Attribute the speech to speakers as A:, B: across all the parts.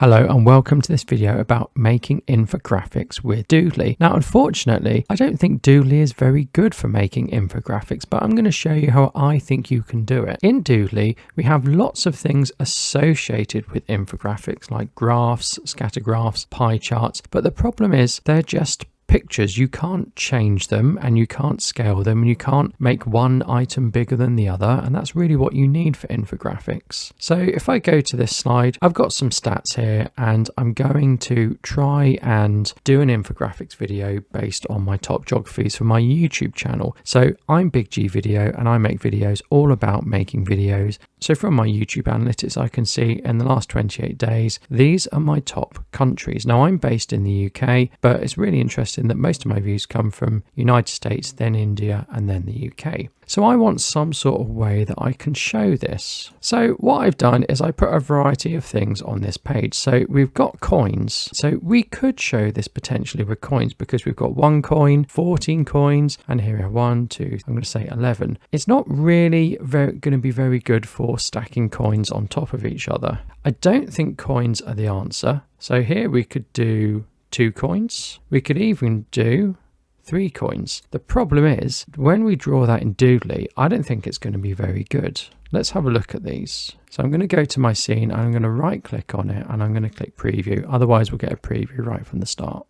A: Hello and welcome to this video about making infographics with Doodly. Now unfortunately I don't think Doodly is very good for making infographics, but I'm going to show you how I think you can do it. In Doodly we have lots of things associated with infographics like graphs, scatter graphs, pie charts, but the problem is they're just pictures. You can't change them and you can't scale them and you can't make one item bigger than the other, and that's really what you need for infographics. So if I go to this slide, I've got some stats here and I'm going to try and do an infographics video based on my top geographies for my YouTube channel. So I'm Big G Video and I make videos all about making videos. So from my YouTube analytics I can see in the last 28 days these are my top countries. Now I'm based in the UK, but it's really interesting that most of my views come from United States, then India, and then the UK. So I want some sort of way that I can show this. So what I've done is I put a variety of things on this page. So we've got coins. So we could show this potentially with coins because we've got 1 coin, 14 coins, and here we have 1, 2, I'm going to say 11. It's not really going to be very good for stacking coins on top of each other. I don't think coins are the answer. So here we could do 2 coins. We could even do 3 coins. The problem is when we draw that in Doodly, I don't think it's going to be very good. Let's have a look at these. So I'm going to go to my scene and I'm going to right click on it and I'm going to click preview. Otherwise we'll get a preview right from the start.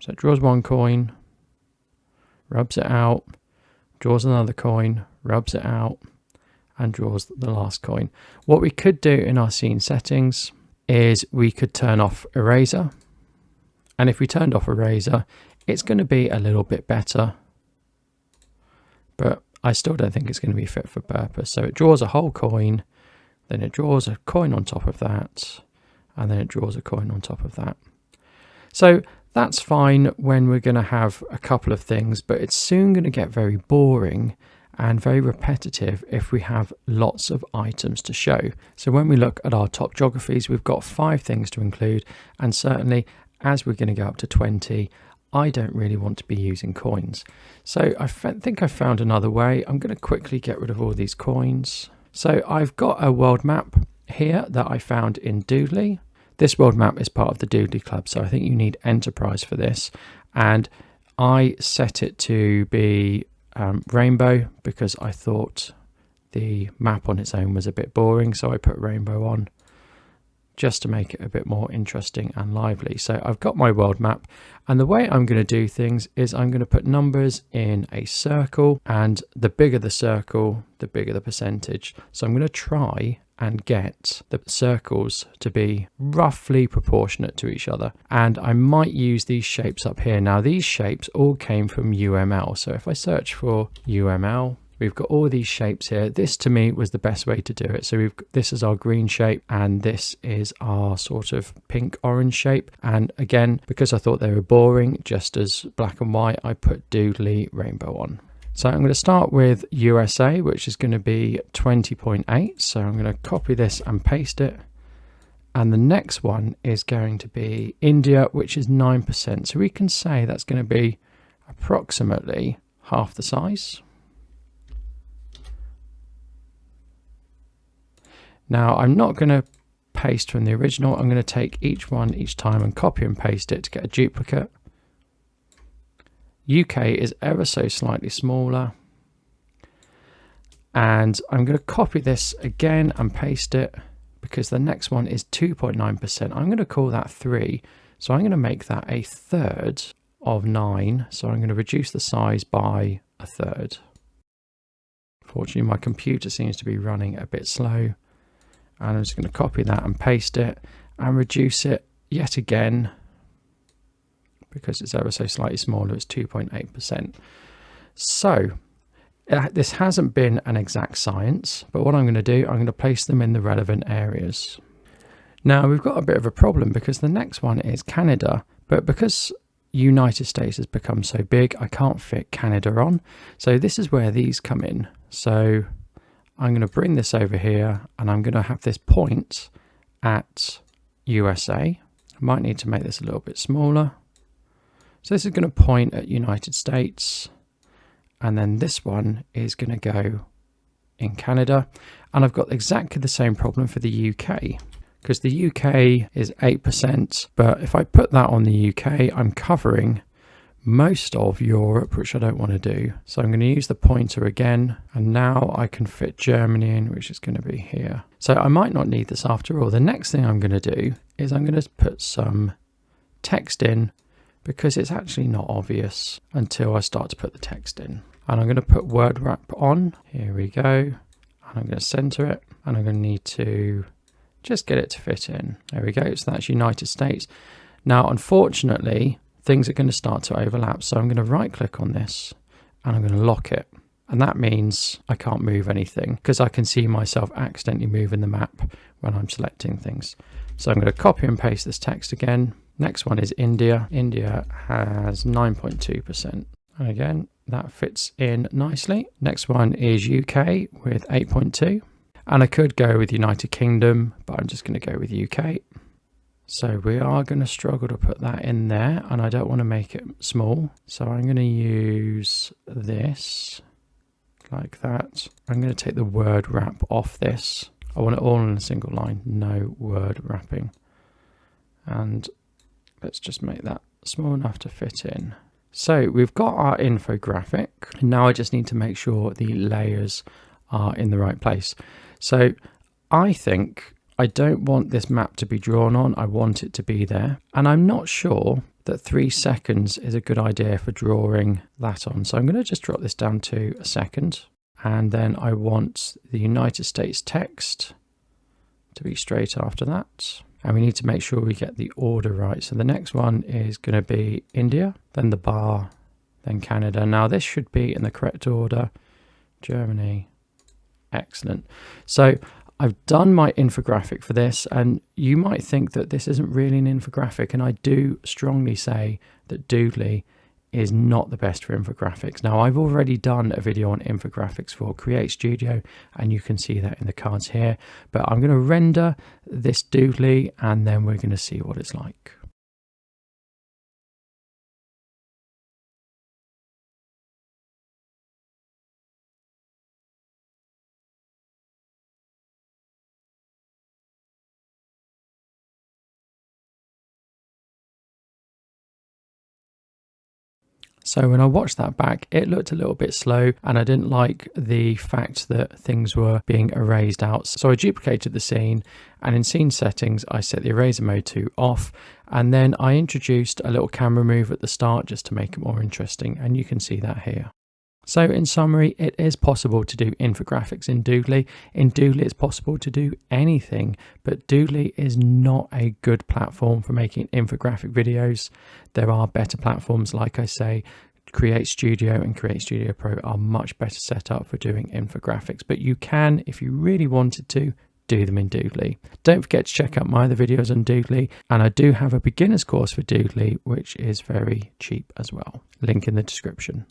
A: So it draws 1 coin, rubs it out, draws another coin, rubs it out, and draws the last coin. What we could do in our scene settings is we could turn off eraser. And if we turned off eraser, it's going to be a little bit better, but I still don't think it's going to be fit for purpose. So it draws a whole coin, then it draws a coin on top of that, and then it draws a coin on top of that. So that's fine when we're going to have a couple of things, but it's soon going to get very boring and very repetitive if we have lots of items to show. So when we look at our top geographies, we've got 5 things to include, and certainly as we're going to go up to 20, I don't really want to be using coins. So I think I found another way. I'm going to quickly get rid of all these coins. So I've got a world map here that I found in Doodly. This world map is part of the Doodly Club, so I think you need Enterprise for this. And I set it to be rainbow because I thought the map on its own was a bit boring, so I put rainbow on just to make it a bit more interesting and lively. So I've got my world map, and the way I'm going to do things is I'm going to put numbers in a circle, and the bigger the circle, the bigger the percentage. So I'm going to try and get the circles to be roughly proportionate to each other. And I might use these shapes up here. Now these shapes all came from UML. So if I search for UML, we've got all these shapes here. This to me was the best way to do it. So this is our green shape and this is our sort of pink orange shape. And again, because I thought they were boring, just as black and white, I put Doodly rainbow on. So I'm going to start with USA, which is going to be 20.8. So I'm going to copy this and paste it. And the next one is going to be India, which is 9%. So we can say that's going to be approximately half the size. Now I'm not going to paste from the original. I'm going to take each one each time and copy and paste it to get a duplicate. UK is ever so slightly smaller. And I'm going to copy this again and paste it because the next one is 2.9%. I'm going to call that 3. So I'm going to make that a third of 9. So I'm going to reduce the size by a third. Fortunately, my computer seems to be running a bit slow. And I'm just going to copy that and paste it and reduce it yet again because it's ever so slightly smaller. It's 2.8%. So this hasn't been an exact science, but what I'm going to do, I'm going to place them in the relevant areas. Now we've got a bit of a problem because the next one is Canada, but because United States has become so big, I can't fit Canada on. So this is where these come in. So I'm going to bring this over here and I'm going to have this point at USA. I might need to make this a little bit smaller. So this is going to point at United States, and then this one is going to go in Canada. And I've got exactly the same problem for the UK. because the UK is 8%. But if I put that on the UK, I'm covering most of Europe, which I don't want to do. So I'm going to use the pointer again, and now I can fit Germany in, which is going to be here. So I might not need this after all. The next thing I'm going to do is I'm going to put some text in, because it's actually not obvious until I start to put the text in. And I'm going to put word wrap on. Here we go. And I'm going to center it, and I'm going to need to just get it to fit in. There we go. So that's United States. Now, unfortunately, things are going to start to overlap. So I'm going to right click on this and I'm going to lock it. And that means I can't move anything, because I can see myself accidentally moving the map when I'm selecting things. So I'm going to copy and paste this text again. Next one is India. India has 9.2%. And again, that fits in nicely. Next one is UK with 8.2. And I could go with United Kingdom, but I'm just going to go with UK. So we are going to struggle to put that in there, and I don't want to make it small. So I'm going to use this like that. I'm going to take the word wrap off this. I want it all in a single line, no word wrapping. And let's just make that small enough to fit in. So we've got our infographic, and now I just need to make sure the layers are in the right place. So I think I don't want this map to be drawn on, I want it to be there. And I'm not sure that 3 seconds is a good idea for drawing that on. So I'm going to just drop this down to a second. And then I want the United States text to be straight after that. And we need to make sure we get the order right. So the next one is going to be India, then the bar, then Canada. Now this should be in the correct order. Germany. Excellent. So I've done my infographic for this, and you might think that this isn't really an infographic, and I do strongly say that Doodly is not the best for infographics. Now, I've already done a video on infographics for Create Studio, and you can see that in the cards here, but I'm going to render this Doodly, and then we're going to see what it's like. So when I watched that back, it looked a little bit slow, and I didn't like the fact that things were being erased out. So I duplicated the scene, and in scene settings, I set the eraser mode to off, and then I introduced a little camera move at the start just to make it more interesting, and you can see that here. So in summary, it is possible to do infographics in Doodly. In Doodly, it's possible to do anything, but Doodly is not a good platform for making infographic videos. There are better platforms, like I say. Create Studio and Create Studio Pro are much better set up for doing infographics, but you can, if you really wanted to, do them in Doodly. Don't forget to check out my other videos on Doodly, and I do have a beginner's course for Doodly, which is very cheap as well. Link in the description.